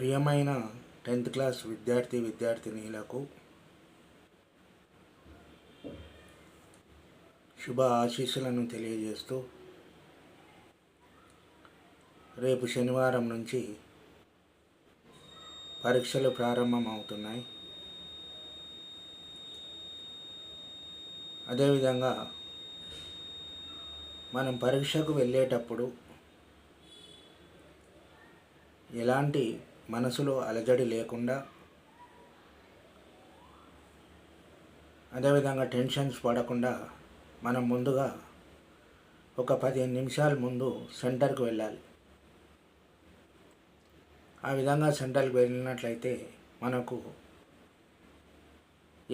ప్రియమైన 10th class విద్యార్థినీలకు శుభ ఆశీస్సులను తెలియజేస్తూ రేపు శనివారం నుంచి పరీక్షలు ప్రారంభమవుతున్నాయి. అదేవిధంగా మనం పరీక్షకు వెళ్ళేటప్పుడు ఎలాంటి మనసులో అలజడి లేకుండా, అదేవిధంగా టెన్షన్స్ పడకుండా మనం ముందుగా ఒక 15 నిమిషాల ముందు సెంటర్కి వెళ్ళాలి. ఆ విధంగా సెంటర్కి వెళ్ళినట్లయితే మనకు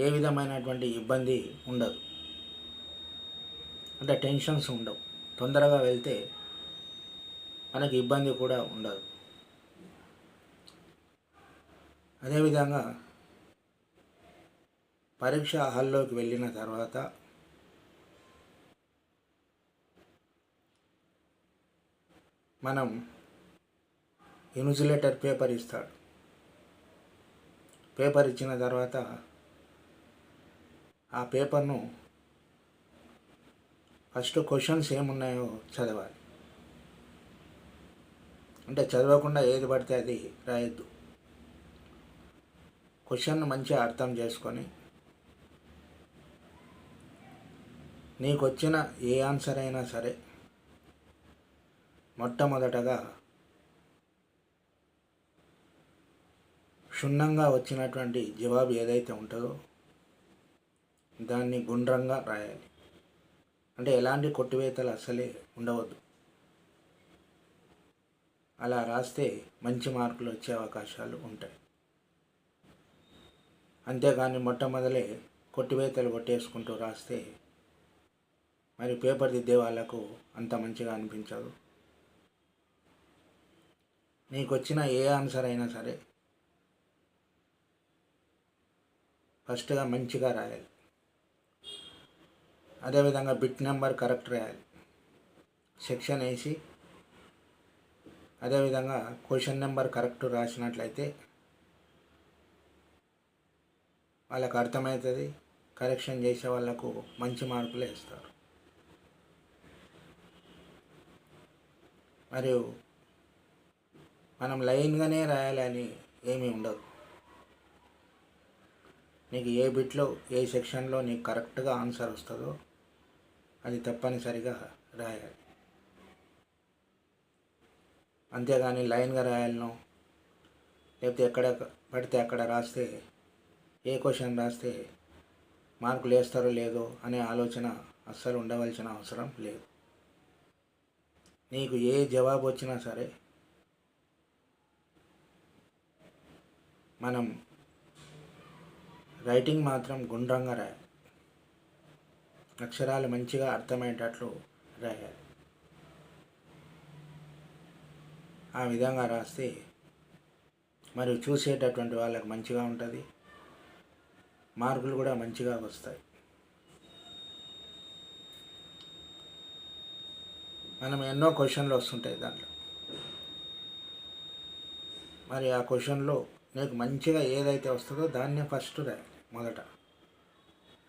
ఏ విధమైనటువంటి ఇబ్బంది ఉండదు, అంటే టెన్షన్స్ ఉండవు. తొందరగా వెళ్తే మనకి ఇబ్బంది కూడా ఉండదు. అదేవిధంగా పరీక్ష హాల్లోకి వెళ్ళిన తర్వాత మనం ఇన్సులేటర్ పేపర్ ఇస్తాడు. పేపర్ ఇచ్చిన తర్వాత ఆ పేపర్ను ఫస్ట్ క్వశ్చన్స్ ఏమున్నాయో చదవాలి. అంటే చదవకుండా ఏది పడితే అది రాయొద్దు. క్వశ్చన్ను మంచిగా అర్థం చేసుకొని నీకు వచ్చిన ఏ ఆన్సర్ అయినా సరే మొట్టమొదటగా క్షుణ్ణంగా వచ్చినటువంటి జవాబు ఏదైతే ఉంటుందో దాన్ని గుండ్రంగా రాయాలి. అంటే ఎలాంటి కొట్టివేతలు అస్సలే ఉండవద్దు. అలా రాస్తే మంచి మార్కులు వచ్చే అవకాశాలు ఉంటాయి. అంతేగాని మొట్టమొదలే కొట్టివేతలు కొట్టేసుకుంటూ రాస్తే మరి పేపర్ దిద్దే వాళ్ళకు అంత మంచిగా అనిపించదు. నీకు వచ్చిన ఏ ఆన్సర్ అయినా సరే ఫస్ట్గా మంచిగా రాయాలి. అదేవిధంగా బిట్ నెంబర్ కరెక్ట్ రాయాలి. సెక్షన్ వేసి అదేవిధంగా క్వశ్చన్ నెంబర్ కరెక్ట్ రాసినట్లయితే వాళ్ళకు అర్థమవుతుంది. కరెక్షన్ చేసే వాళ్ళకు మంచి మార్కులు ఇస్తారు. మరియు మనం లైన్గానే రాయాలని ఏమీ ఉండదు. నీకు ఏ బిట్లో ఏ సెక్షన్లో నీకు కరెక్ట్గా ఆన్సర్ వస్తుందో అది తప్పనిసరిగా రాయాలి. అంతేగాని లైన్గా రాయాలనో లేకపోతే ఎక్కడ పడితే అక్కడ రాస్తే ఏ క్వశ్చన్ రాస్తే మార్కులు వేస్తారో లేదో అనే ఆలోచన అస్సలు ఉండవలసిన అవసరం లేదు. నీకు ఏ జవాబు వచ్చినా సరే మనం రైటింగ్ మాత్రం గుండ్రంగా రాయాలి. అక్షరాలు మంచిగా అర్థమయ్యేటట్లు రాయాలి. ఆ విధంగా రాస్తే మరి చూసేటటువంటి వాళ్ళకి మంచిగా ఉంటుంది. మార్కులు కూడా మంచిగా వస్తాయి. మనం ఎన్నో క్వశ్చన్లు వస్తుంటాయి దాంట్లో. మరి ఆ క్వశ్చన్లో నీకు మంచిగా ఏదైతే వస్తుందో దాన్నే ఫస్ట్ రాయాలి మొదట.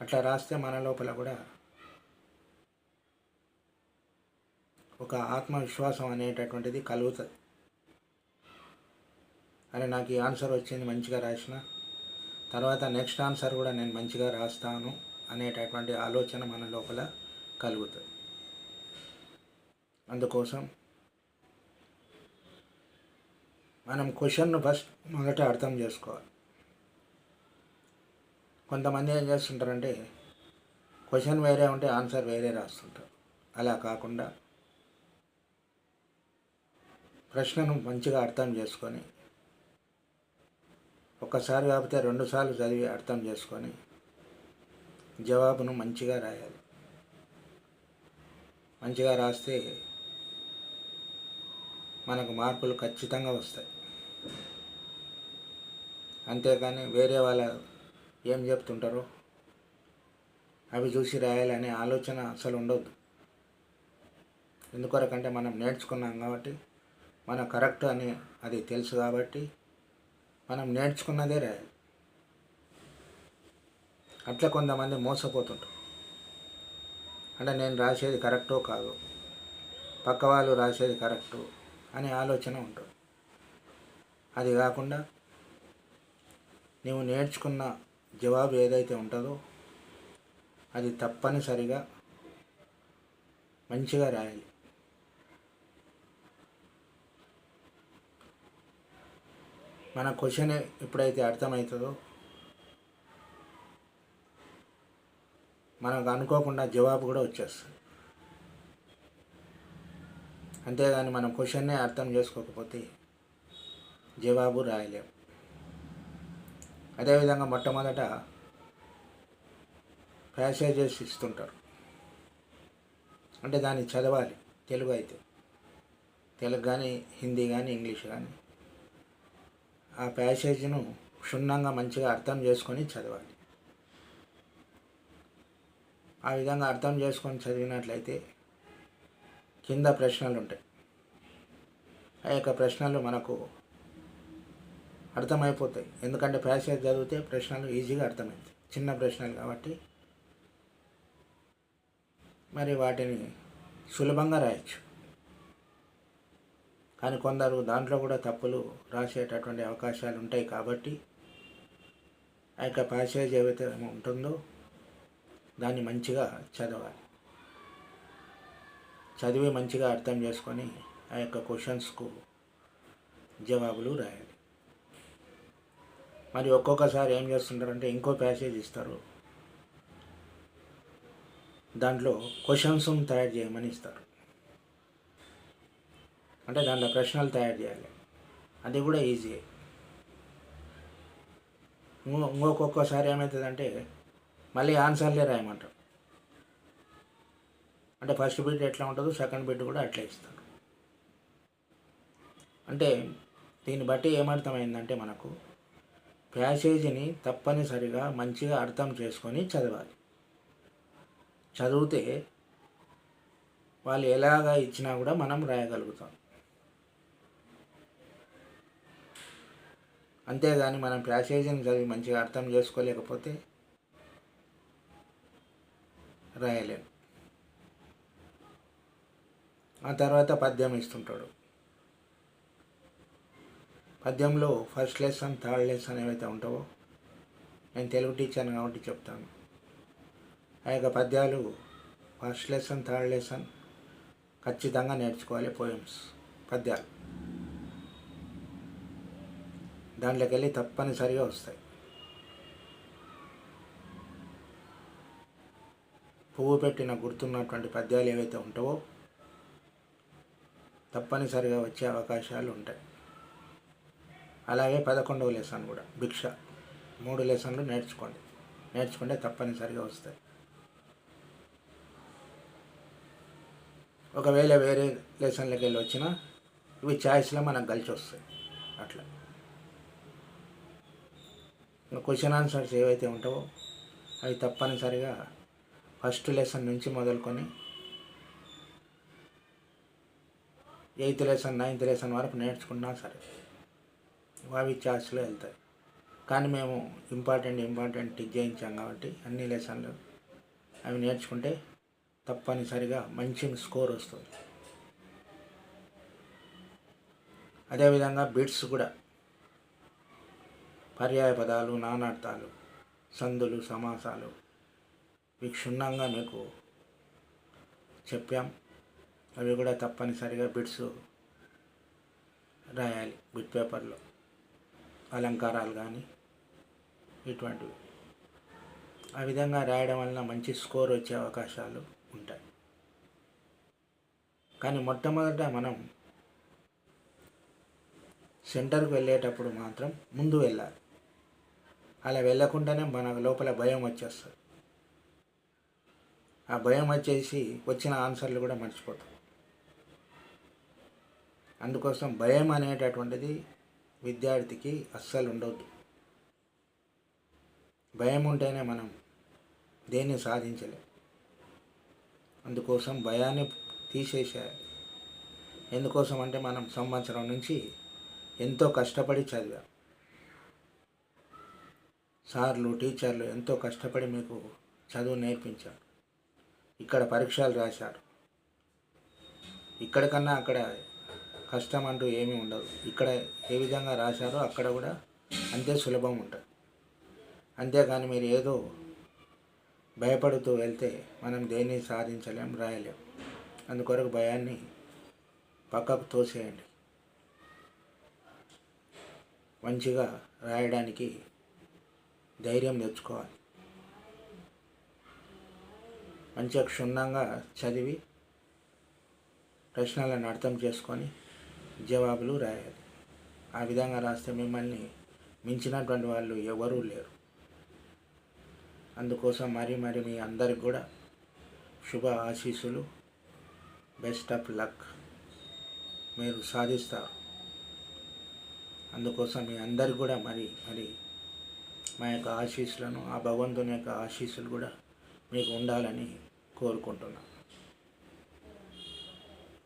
అట్లా రాస్తే మన లోపల కూడా ఒక ఆత్మవిశ్వాసం అనేటటువంటిది కలుగుతుంది. అరే నాకు ఈ ఆన్సర్ వచ్చింది, మంచిగా రాసిన తర్వాత నెక్స్ట్ ఆన్సర్ కూడా నేను మంచిగా రాస్తాను అనేటటువంటి ఆలోచన మన లోపల కలుగుతుంది. అందుకోసం మనం క్వశ్చన్ను ఫస్ట్ మొదట అర్థం చేసుకోవాలి. కొంతమంది ఏం చేస్తుంటారంటే క్వశ్చన్ వేరే ఉంటే ఆన్సర్ వేరే రాస్తుంటారు. అలా కాకుండా ప్రశ్నను మంచిగా అర్థం చేసుకొని ఒక్కసారి కాకపోతే 2 సార్లు చదివి అర్థం చేసుకొని జవాబును మంచిగా రాయాలి. మంచిగా రాస్తే మనకు మార్కులు ఖచ్చితంగా వస్తాయి. అంతేకాని వేరే వాళ్ళ ఏం చెప్తుంటారో అవి చూసి రాయాలనే ఆలోచన అసలు ఉండొద్దు. ఎందుకొరకంటే మనం నేర్చుకున్నాం కాబట్టి మన కరెక్ట్ అని అది తెలుసు కాబట్టి మనం నేర్చుకున్నదే రాయాలి. అట్లా కొంతమంది మోసపోతుంటారు. అంటే నేను రాసేది కరెక్టో కాదు, పక్క వాళ్ళు రాసేది కరెక్టు అనే ఆలోచన ఉంటుంది. అది కాకుండా నీవు నేర్చుకున్న జవాబు ఏదైతే ఉంటుందో అది తప్పనిసరిగా మంచిగా రాయాలి. మన క్వశ్చన్ ఎప్పుడైతే అర్థమవుతుందో మనకు అనుకోకుండా జవాబు కూడా వచ్చేస్తుంది. అంతేగాని మనం క్వశ్చన్నే అర్థం చేసుకోకపోతే జవాబు రాయలేం. అదేవిధంగా మొట్టమొదట ప్యాసేజెస్ ఇస్తుంటారు, అంటే దాన్ని చదవాలి. తెలుగు అయితే తెలుగు కానీ, హిందీ కానీ, ఇంగ్లీష్ కానీ ఆ ప్యాసేజ్ను క్షుణ్ణంగా మంచిగా అర్థం చేసుకొని చదవాలి. ఆ విధంగా అర్థం చేసుకొని చదివినట్లయితే కింద ప్రశ్నలు ఉంటాయి. ఆ యొక్క ప్రశ్నలు మనకు అర్థమైపోతాయి. ఎందుకంటే ప్యాసేజ్ చదివితే ప్రశ్నలు ఈజీగా అర్థమవుతాయి. చిన్న ప్రశ్నలు కాబట్టి మరి వాటిని సులభంగా రాయొచ్చు. కానీ కొందరు దాంట్లో కూడా తప్పులు రాసేటటువంటి అవకాశాలు ఉంటాయి. కాబట్టి ఆ యొక్క ప్యాసేజ్ ఏవైతే ఉంటుందో దాన్ని మంచిగా చదవాలి. చదివి మంచిగా అర్థం చేసుకొని ఆ యొక్క క్వశ్చన్స్కు జవాబులు రాయాలి. మరి ఒక్కొక్కసారి ఏం చేస్తుంటారంటే ఇంకో ప్యాసేజ్ ఇస్తారు, దాంట్లో క్వశ్చన్స్ తయారు చేయమని ఇస్తారు. అంటే దాంట్లో ప్రశ్నలు తయారు చేయాలి. అది కూడా ఈజీ. ఇంకొకసారి ఏమవుతుందంటే మళ్ళీ ఆన్సర్లే రాయమంటారు. అంటే ఫస్ట్ బిట్ ఎట్లా ఉంటుందో సెకండ్ బిట్ కూడా అట్లా ఇస్తారు. అంటే దీన్ని బట్టి ఏమర్థమైందంటే మనకు ప్యాసేజీని తప్పనిసరిగా మంచిగా అర్థం చేసుకొని చదవాలి. చదివితే వాళ్ళు ఎలాగా ఇచ్చినా కూడా మనం రాయగలుగుతాం. అంతేగాని మనం ప్యాసేజీని చదివి మంచిగా అర్థం చేసుకోలేకపోతే రాయలేం. ఆ తర్వాత పద్యం ఇస్తుంటాడు. పద్యంలో ఫస్ట్ లెసన్, థర్డ్ లెసన్ ఏవైతే ఉంటావో, నేను తెలుగు టీచర్ని కాబట్టి చెప్తాను. ఆ యొక్క పద్యాలు ఫస్ట్ లెసన్, థర్డ్ లెసన్ ఖచ్చితంగా నేర్చుకోవాలి. పోయమ్స్, పద్యాలు దాంట్లోకి వెళ్ళి తప్పనిసరిగా వస్తాయి. పువ్వు పెట్టిన గుర్తున్నటువంటి పద్యాలు ఏవైతే ఉంటావో తప్పనిసరిగా వచ్చే అవకాశాలు ఉంటాయి. అలాగే 11వ లెసన్ కూడా భిక్ష, 3 లెసన్లు నేర్చుకుంటే తప్పనిసరిగా వస్తాయి. ఒకవేళ వేరే లెసన్లకి వెళ్ళి వచ్చినా ఇవి చాయిస్లో మనకు కలిసి వస్తాయి. అట్లా క్వశ్చన్ ఆన్సర్స్ ఏవైతే ఉంటావో అవి తప్పనిసరిగా ఫస్ట్ లెసన్ నుంచి మొదలుకొని 8th లెసన్, 9th లెసన్ వరకు నేర్చుకున్నా సరే అవి చాయిస్లో వెళ్తాయి. కానీ మేము ఇంపార్టెంట్ టిక్ చేయించాం కాబట్టి అన్ని లెసన్లు అవి నేర్చుకుంటే తప్పనిసరిగా మంచి స్కోర్ వస్తుంది. అదేవిధంగా బిట్స్ కూడా పర్యాయ పదాలు, నానార్థాలు, సందులు, సమాసాలు ఇవి క్షుణ్ణంగా మీకు చెప్పాం. అవి కూడా తప్పనిసరిగా బిట్స్ రాయాలి. బిట్ పేపర్లో అలంకారాలు కానీ ఇటువంటివి. ఆ విధంగా రాయడం వలన మంచి స్కోర్ వచ్చే అవకాశాలు ఉంటాయి. కానీ మొట్టమొదట మనం సెంటర్కి వెళ్ళేటప్పుడు మాత్రం ముందు వెళ్ళాలి. అలా వెళ్ళకుండానే మన లోపల భయం వచ్చేస్తుంది. ఆ భయం వచ్చేసి వచ్చిన ఆన్సర్లు కూడా మర్చిపోతాం. అందుకోసం భయం అనేటటువంటిది విద్యార్థికి అస్సలు ఉండవద్దు. భయం ఉంటేనే మనం దేన్ని సాధించలేం. అందుకోసం భయాన్ని తీసేసేయాలి. ఎందుకోసం అంటే మనం సంవత్సరం నుంచి ఎంతో కష్టపడి చదివాం. సార్లు టీచర్లు ఎంతో కష్టపడి మీకు చదువు నేర్పించారు. ఇక్కడ పరీక్షలు రాశారు. ఇక్కడికన్నా అక్కడ కష్టం అంటూ ఏమీ ఉండదు. ఇక్కడ ఏ విధంగా రాశారో అక్కడ కూడా అంతే సులభం ఉంటుంది. అంతేగాని మీరు ఏదో భయపడుతూ వెళ్తే మనం దేన్ని సాధించలేం, రాయలేం. అందుకొరకు భయాన్ని పక్కకు తోసేయండి. మంచిగా రాయడానికి ధైర్యం తెచ్చుకోవాలి. మంచిగా క్షుణ్ణంగా చదివి ప్రశ్నలను అర్థం చేసుకొని జవాబులు రాయాలి. ఆ విధంగా రాస్తే మిమ్మల్ని మించినటువంటి వాళ్ళు ఎవరూ లేరు. అందుకోసం మరి మీ అందరికి కూడా శుభ ఆశీస్సులు. Best of luck. మీరు సాధిస్తారు. అందుకోసం మీ అందరికి కూడా మరి మా యొక్క ఆశీస్సులను, ఆ భగవంతుని యొక్క ఆశీస్సులు కూడా మీకు ఉండాలని కోరుకుంటున్నాను.